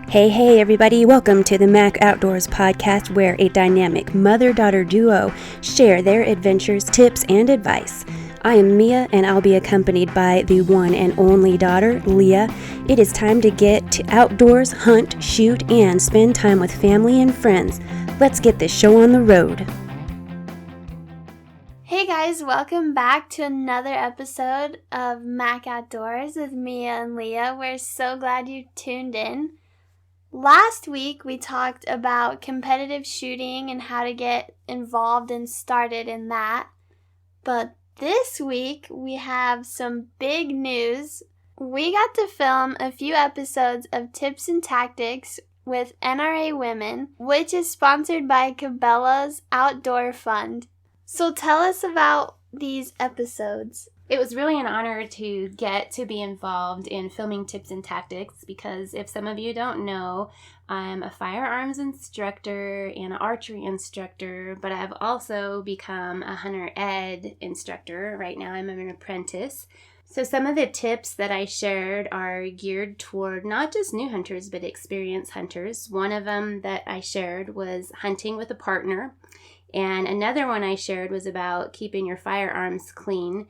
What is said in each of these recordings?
Hey everybody, welcome to the Mac Outdoors podcast, where a dynamic mother-daughter duo share their adventures, tips, and advice. I am Mia, and I'll be accompanied by the one and only daughter, Lea. It is time to get to outdoors, hunt, shoot, and spend time with family and friends. Let's get this show on the road. Hey guys, welcome back to another episode of Mac Outdoors with Mia and Lea. We're so glad you tuned in. Last week we talked about competitive shooting and how to get involved and started in that. But this week we have some big news. We got to film a few episodes of Tips and Tactics with NRA Women, which is sponsored by Cabela's Outdoor Fund. So tell us about these episodes. It was really an honor to get to be involved in filming Tips and Tactics because if some of you don't know, I'm a firearms instructor and an archery instructor, but I've also become a hunter ed instructor. Right now I'm an apprentice. So some of the tips that I shared are geared toward not just new hunters, but experienced hunters. One of them that I shared was hunting with a partner, and another one I shared was about keeping your firearms clean.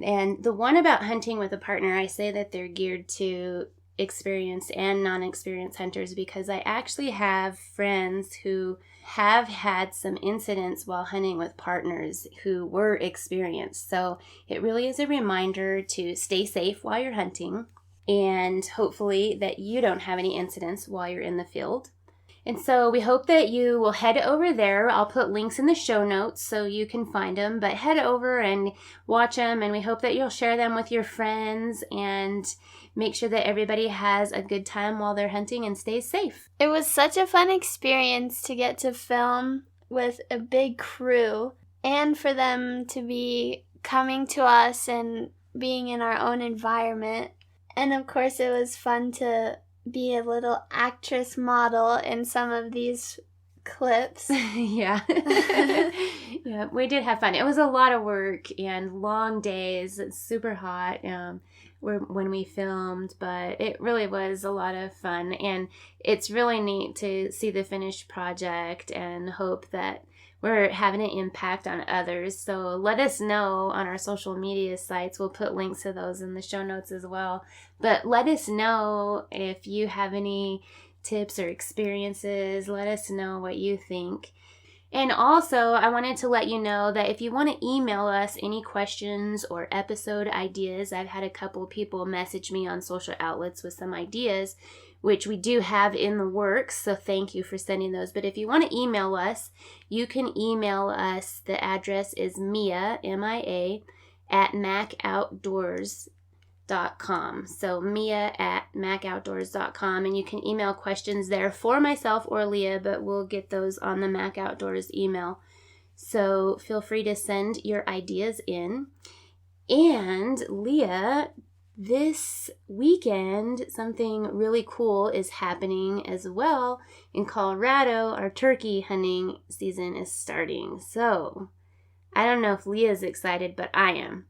And the one about hunting with a partner, I say that they're geared to experienced and non-experienced hunters because I actually have friends who have had some incidents while hunting with partners who were experienced. So it really is a reminder to stay safe while you're hunting and hopefully that you don't have any incidents while you're in the field. And so we hope that you will head over there. I'll put links in the show notes so you can find them, but head over and watch them, and we hope that you'll share them with your friends and make sure that everybody has a good time while they're hunting and stays safe. It was such a fun experience to get to film with a big crew and for them to be coming to us and being in our own environment. And of course it was fun to be a little actress model in some of these clips. Yeah. Yeah, we did have fun. It was a lot of work and long days. It's super hot when we filmed, but it really was a lot of fun. And it's really neat to see the finished project and hope that we're having an impact on others. So let us know on our social media sites. We'll put links to those in the show notes as well. But let us know if you have any tips or experiences. Let us know what you think. And also, I wanted to let you know that if you want to email us any questions or episode ideas, I've had a couple people message me on social outlets with some ideas, which we do have in the works, so thank you for sending those. But if you want to email us, you can email us. The address is Mia, M-I-A, at macoutdoors.com. So Mia at macoutdoors.com, and you can email questions there for myself or Lea, but we'll get those on the Mac Outdoors email. So feel free to send your ideas in. And Lea, this weekend, something really cool is happening as well. In Colorado, our turkey hunting season is starting. So, I don't know if Leah's excited, but I am.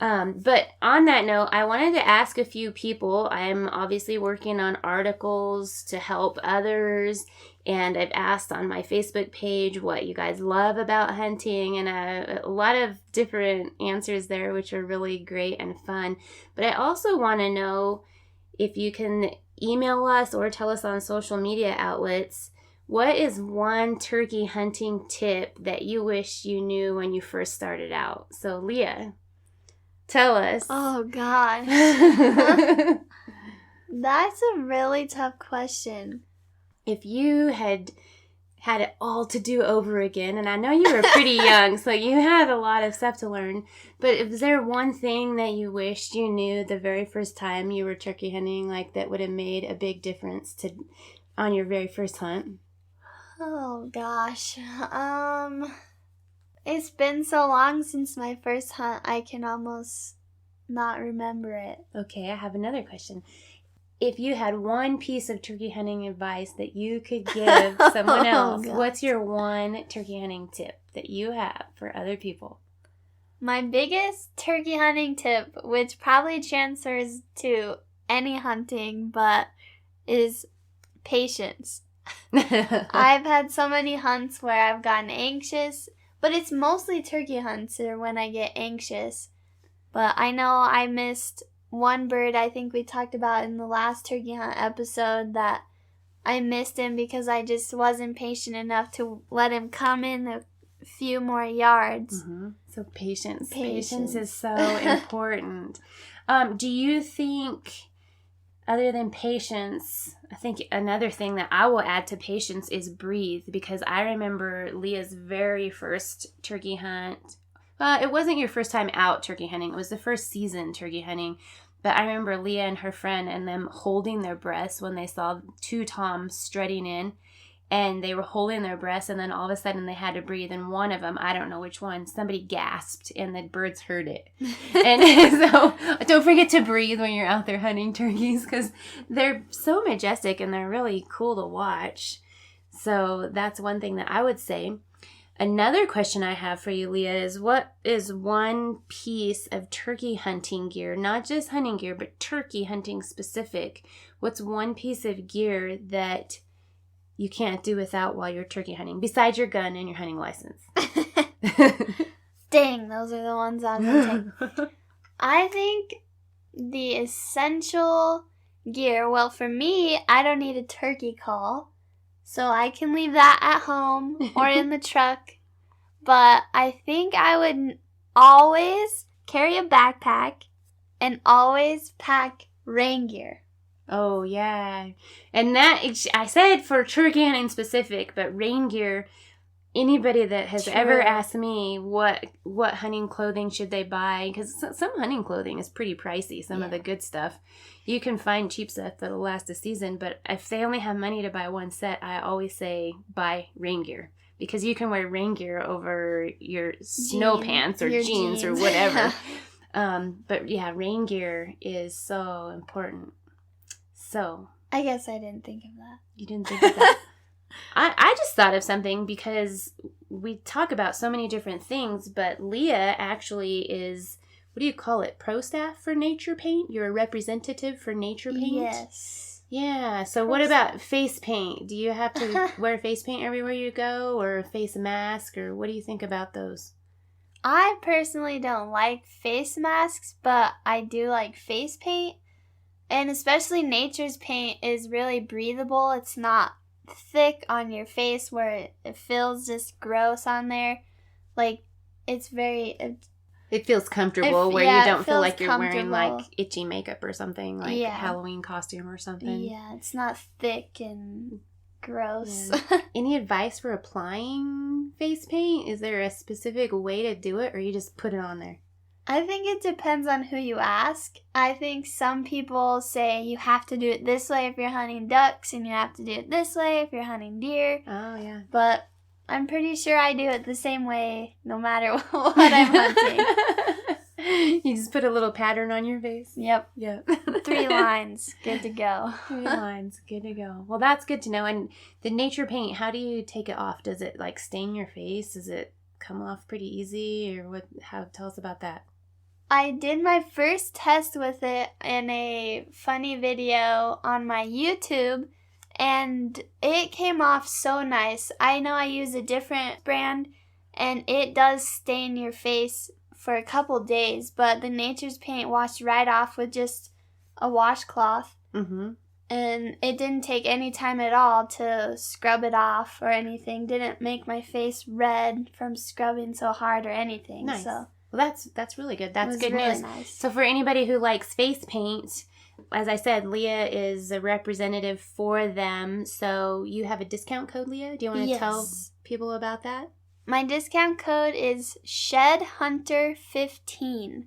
But on that note, I wanted to ask a few people. I'm obviously working on articles to help others, and I've asked on my Facebook page what you guys love about hunting, and a lot of different answers there, which are really great and fun. But I also want to know if you can email us or tell us on social media outlets, what is one turkey hunting tip that you wish you knew when you first started out? So, Lea, tell us. Oh, gosh. That's a really tough question. If you had it all to do over again, and I know you were pretty young, so you had a lot of stuff to learn, but is there one thing that you wished you knew the very first time you were turkey hunting, like that would have made a big difference on your very first hunt? Oh, gosh. It's been so long since my first hunt, I can almost not remember it. Okay, I have another question. If you had one piece of turkey hunting advice that you could give someone else, what's your one turkey hunting tip that you have for other people? My biggest turkey hunting tip, which probably transfers to any hunting, but is patience. I've had so many hunts where I've gotten anxious, but it's mostly turkey hunts or when I get anxious. But I know I missed one bird I think we talked about in the last turkey hunt episode that I missed him because I just wasn't patient enough to let him come in a few more yards. Mm-hmm. So patience is so important. Do you think, other than patience, I think another thing that I will add to patience is breathe, because I remember Leah's very first turkey hunt. It wasn't your first time out turkey hunting. It was the first season turkey hunting. But I remember Lea and her friend and them holding their breaths when they saw two toms strutting in. And they were holding their breaths, and then all of a sudden they had to breathe. And one of them, I don't know which one, somebody gasped, and the birds heard it. And so don't forget to breathe when you're out there hunting turkeys, because they're so majestic and they're really cool to watch. So that's one thing that I would say. Another question I have for you, Lea, is what is one piece of turkey hunting gear, not just hunting gear, but turkey hunting specific? What's one piece of gear that you can't do without while you're turkey hunting, besides your gun and your hunting license? Dang, those are the ones I'm going to take. I think the essential gear, well, for me, I don't need a turkey call, so I can leave that at home or in the truck. But I think I would always carry a backpack and always pack rain gear. Oh, yeah. And that, I said for turkey hunting specific, but rain gear, anybody that has ever asked me what hunting clothing should they buy, because some hunting clothing is pretty pricey, some of the good stuff. You can find cheap stuff that'll last a season, but if they only have money to buy one set, I always say buy rain gear, because you can wear rain gear over your snow pants or jeans or whatever. But yeah, rain gear is so important. So I guess I didn't think of that. You didn't think of that? I just thought of something because we talk about so many different things, but Lea actually is, what do you call it, pro staff for Nature Paint? You're a representative for Nature Paint? Yes. Yeah, so what about face paint? Do you have to wear face paint everywhere you go, or a face mask, or what do you think about those? I personally don't like face masks, but I do like face paint. And especially Nature's paint is really breathable. It's not thick on your face where it feels just gross on there. Like, it's very... It feels comfortable where you don't feel like you're wearing like itchy makeup or something, like a Halloween costume or something. Yeah, it's not thick and gross. Yeah. Any advice for applying face paint? Is there a specific way to do it, or you just put it on there? I think it depends on who you ask. I think some people say you have to do it this way if you're hunting ducks, and you have to do it this way if you're hunting deer. Oh, yeah. But I'm pretty sure I do it the same way no matter what I'm hunting. You just put a little pattern on your face? Yep. 3 lines. Good to go. 3 lines. Good to go. Well, that's good to know. And the Nature Paint, how do you take it off? Does it like stain your face? Does it come off pretty easy? Or what? Tell us about that. I did my first test with it in a funny video on my YouTube, and it came off so nice. I know I use a different brand, and it does stain your face for a couple days, but the Nature's Paint washed right off with just a washcloth. Mm-hmm. And it didn't take any time at all to scrub it off or anything. Didn't make my face red from scrubbing so hard or anything. Nice. So. Well, that's really good. That's good really news. Nice. So for anybody who likes face paint, as I said, Lea is a representative for them. So you have a discount code, Lea? Do you want to tell people about that? My discount code is SHEDHunter15.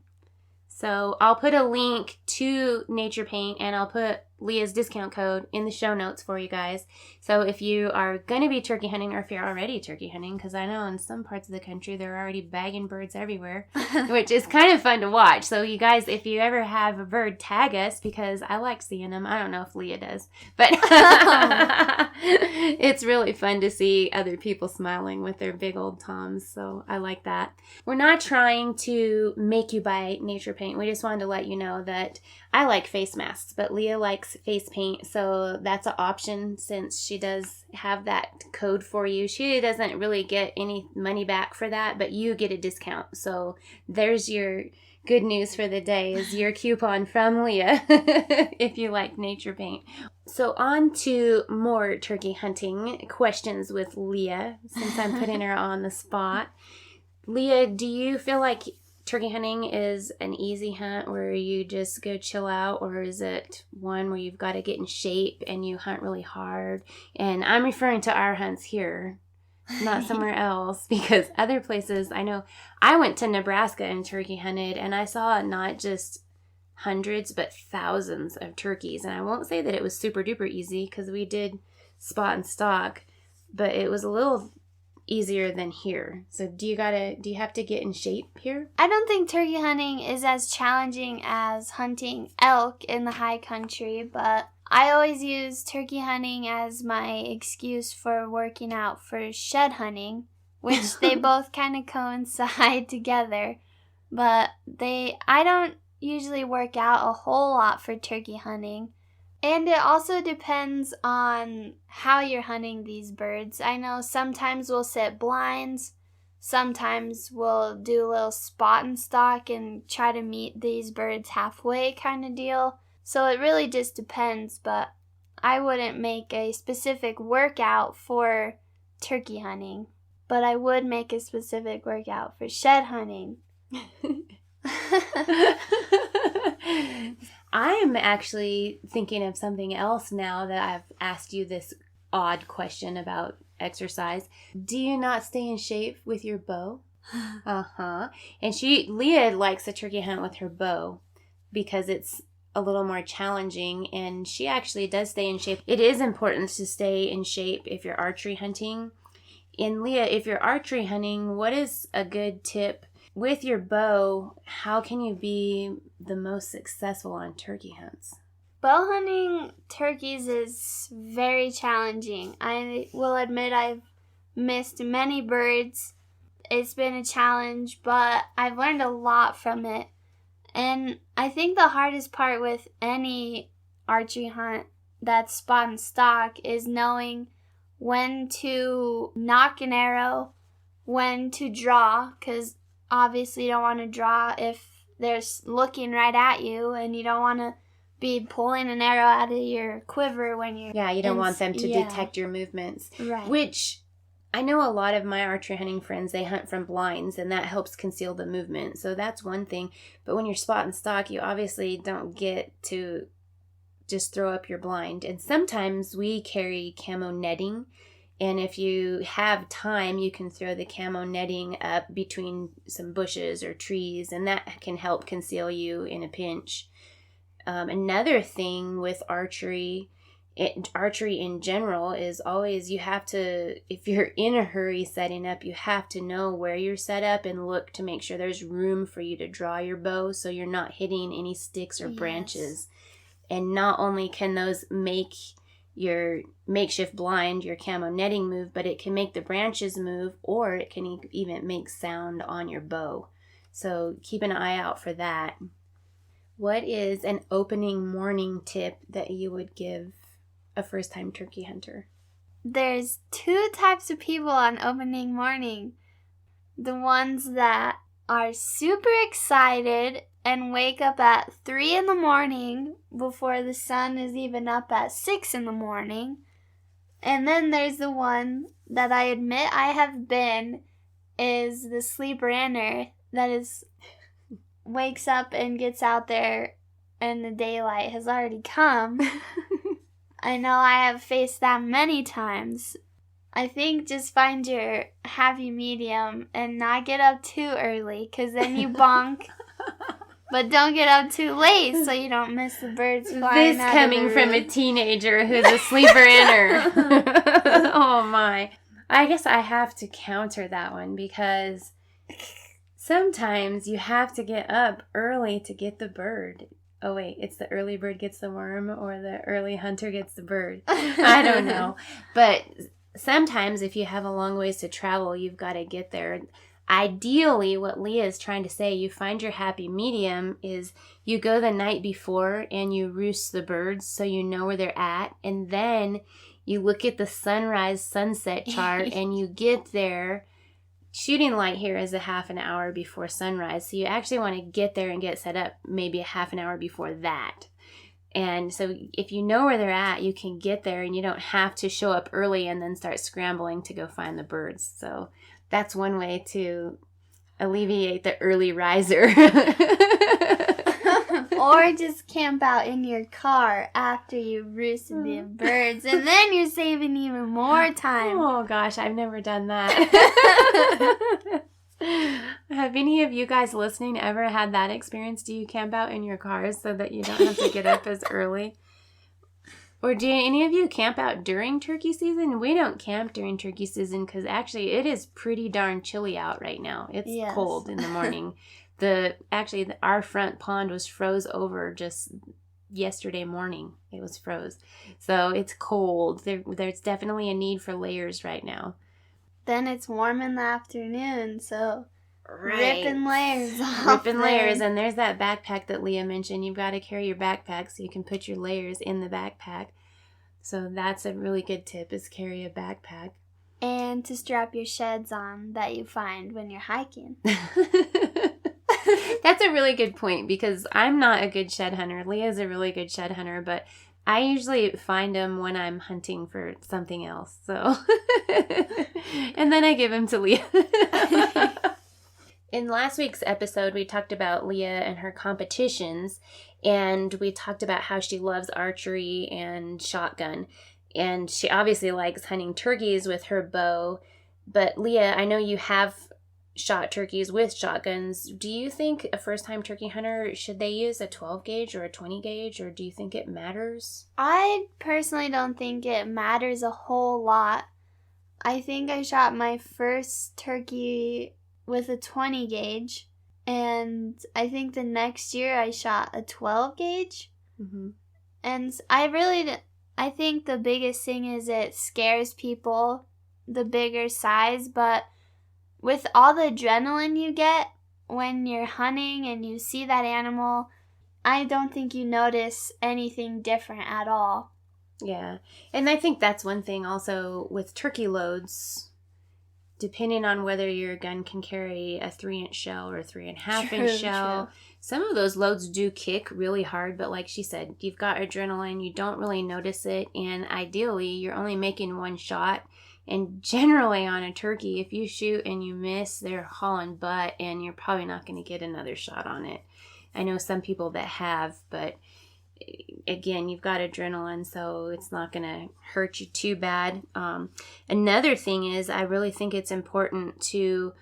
So I'll put a link to Nature Paint, and I'll put Leah's discount code in the show notes for you guys. So if you are going to be turkey hunting, or if you're already turkey hunting, because I know in some parts of the country they're already bagging birds everywhere, which is kind of fun to watch. So you guys, if you ever have a bird, tag us, because I like seeing them. I don't know if Lea does, but it's really fun to see other people smiling with their big old toms. So I like that. We're not trying to make you buy Nature Paint. We just wanted to let you know that I like face masks, but Lea likes face paint, so that's an option since she does have that code for you. She doesn't really get any money back for that, but you get a discount. So there's your good news for the day, is your coupon from Lea if you like nature paint. So on to more turkey hunting questions with Lea, since I'm putting her on the spot. Lea, do you feel like turkey hunting is an easy hunt where you just go chill out, or is it one where you've got to get in shape and you hunt really hard? And I'm referring to our hunts here, not somewhere else, because other places, I know I went to Nebraska and turkey hunted, and I saw not just hundreds but thousands of turkeys. And I won't say that it was super duper easy, because we did spot and stalk, but it was a little easier than here. So do you have to get in shape here? I don't think turkey hunting is as challenging as hunting elk in the high country, but I always use turkey hunting as my excuse for working out for shed hunting, which they both kind of coincide together. But I don't usually work out a whole lot for turkey hunting. And it also depends on how you're hunting these birds. I know sometimes we'll set blinds, sometimes we'll do a little spot and stalk and try to meet these birds halfway kind of deal. So it really just depends, but I wouldn't make a specific workout for turkey hunting, but I would make a specific workout for shed hunting. I am actually thinking of something else now that I've asked you this odd question about exercise. Do you not stay in shape with your bow? Uh-huh. And Lea likes a turkey hunt with her bow because it's a little more challenging, and she actually does stay in shape. It is important to stay in shape if you're archery hunting. And Lea, if you're archery hunting, what is a good tip? With your bow, how can you be the most successful on turkey hunts? Bow hunting turkeys is very challenging. I will admit I've missed many birds. It's been a challenge, but I've learned a lot from it. And I think the hardest part with any archery hunt that's spot and stalk is knowing when to knock an arrow, when to draw, because obviously you don't want to draw if they're looking right at you, and you don't want to be pulling an arrow out of your quiver when you're... Yeah, you don't want them to detect your movements. Right. Which, I know a lot of my archery hunting friends, they hunt from blinds, and that helps conceal the movement. So that's one thing. But when you're spot and stalk, you obviously don't get to just throw up your blind. And sometimes we carry camo netting. And if you have time, you can throw the camo netting up between some bushes or trees, and that can help conceal you in a pinch. Another thing with archery in general is always you have to, if you're in a hurry setting up, you have to know where you're set up and look to make sure there's room for you to draw your bow so you're not hitting any sticks or branches. And not only can those make your makeshift blind, your camo netting move, but it can make the branches move, or it can even make sound on your bow. So keep an eye out for that. What is an opening morning tip that you would give a first-time turkey hunter? There's two types of people on opening morning. The ones that are super excited and wake up at 3 in the morning before the sun is even up at 6 in the morning. And then there's the one that I admit I have been, is the sleeper inner that wakes up and gets out there and the daylight has already come. I know I have faced that many times. I think just find your happy medium and not get up too early, because then you bonk. But don't get up too late so you don't miss the birds flying out coming of the from roof. a teenager who's a sleeper inner. Oh my. I guess I have to counter that one, because sometimes you have to get up early to get the bird. Oh wait, it's the early bird gets the worm, or the early hunter gets the bird. I don't know. But sometimes if you have a long ways to travel, you've got to get there. ideally, what Leah is trying to say, you find your happy medium is you go the night before and you roost the birds so you know where they're at. And then you look at the sunrise sunset chart and you get there. Shooting light here is a half an hour before sunrise. So you actually want to get there and get set up maybe a half an hour before that. And so if you know where they're at, you can get there and you don't have to show up early and then start scrambling to go find the birds. So that's one way to alleviate the early riser. Or just camp out in your car after you roosted the birds, and then you're saving even more time. Oh, gosh, I've never done that. Have any of you guys listening ever had that experience? Do you camp out in your cars so that you don't have to get up as early? Or do any of you camp out during turkey season? We don't camp during turkey season because actually it is pretty darn chilly out right now. It's cold in the morning. Our front pond was froze over just yesterday morning. It was froze. So it's cold. There's definitely a need for layers right now. Then it's warm in the afternoon, so right. Ripping layers off. Ripping layers. And there's that backpack that Leah mentioned. You've got to carry your backpack so you can put your layers in the backpack. So that's a really good tip, is carry a backpack. And to strap your sheds on that you find when you're hiking. That's a really good point, because I'm not a good shed hunter. Leah's a really good shed hunter, but I usually find them when I'm hunting for something else. So, and then I give them to Leah. In last week's episode, we talked about Leah and her competitions, and we talked about how she loves archery and shotgun. And she obviously likes hunting turkeys with her bow. But Leah, I know you have shot turkeys with shotguns. Do you think a first-time turkey hunter, should they use a 12 gauge or a 20 gauge, or do you think it matters? I personally don't think it matters a whole lot. I think I shot my first turkey with a 20 gauge, and I think the next year I shot a 12 gauge. Mm-hmm. And I think the biggest thing is it scares people, the bigger size, but with all the adrenaline you get when you're hunting and you see that animal, I don't think you notice anything different at all. Yeah. And I think that's one thing also with turkey loads, depending on whether your gun can carry a 3-inch shell or a 3.5-inch shell. True. Some of those loads do kick really hard, but like she said, you've got adrenaline, you don't really notice it, and ideally you're only making one shot. And generally on a turkey, if you shoot and you miss, they're hauling butt, and you're probably not going to get another shot on it. I know some people that have, but again, you've got adrenaline, so it's not going to hurt you too bad. Another thing is, I really think it's important to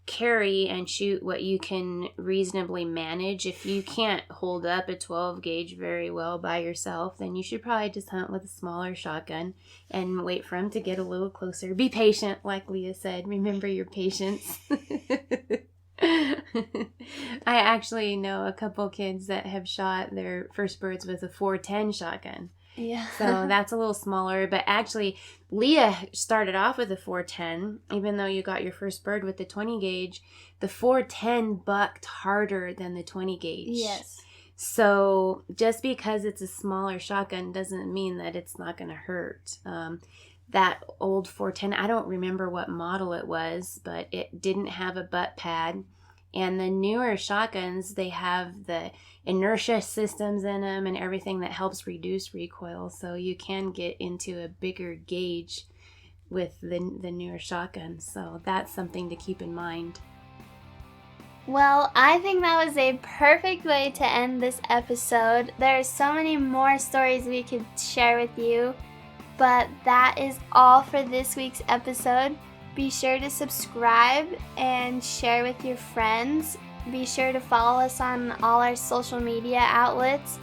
carry and shoot what you can reasonably manage. If you can't hold up a 12 gauge very well by yourself, then you should probably just hunt with a smaller shotgun and wait for them to get a little closer. Be patient, like Leah said. Remember your patience. I actually know a couple kids that have shot their first birds with a 410 shotgun. Yeah. So that's a little smaller. But actually, Leah started off with a 410, even though you got your first bird with the 20 gauge. The 410 bucked harder than the 20 gauge. Yes. So just because it's a smaller shotgun doesn't mean that it's not going to hurt. That old 410, I don't remember what model it was, but it didn't have a butt pad. And the newer shotguns, they have the inertia systems in them and everything that helps reduce recoil. So you can get into a bigger gauge with the newer shotguns. So that's something to keep in mind. Well, I think that was a perfect way to end this episode. There are so many more stories we could share with you, but that is all for this week's episode. Be sure to subscribe and share with your friends. Be sure to follow us on all our social media outlets.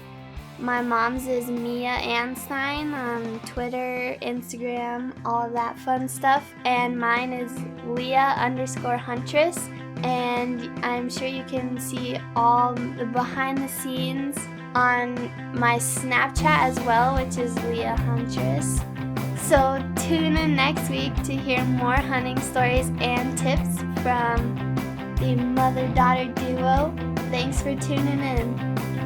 My mom's is Mia Anstine on Twitter, Instagram, all of that fun stuff. And mine is Lea_Huntress. And I'm sure you can see all the behind the scenes on my Snapchat as well, which is Lea Huntress. So tune in next week to hear more hunting stories and tips from the mother-daughter duo. Thanks for tuning in.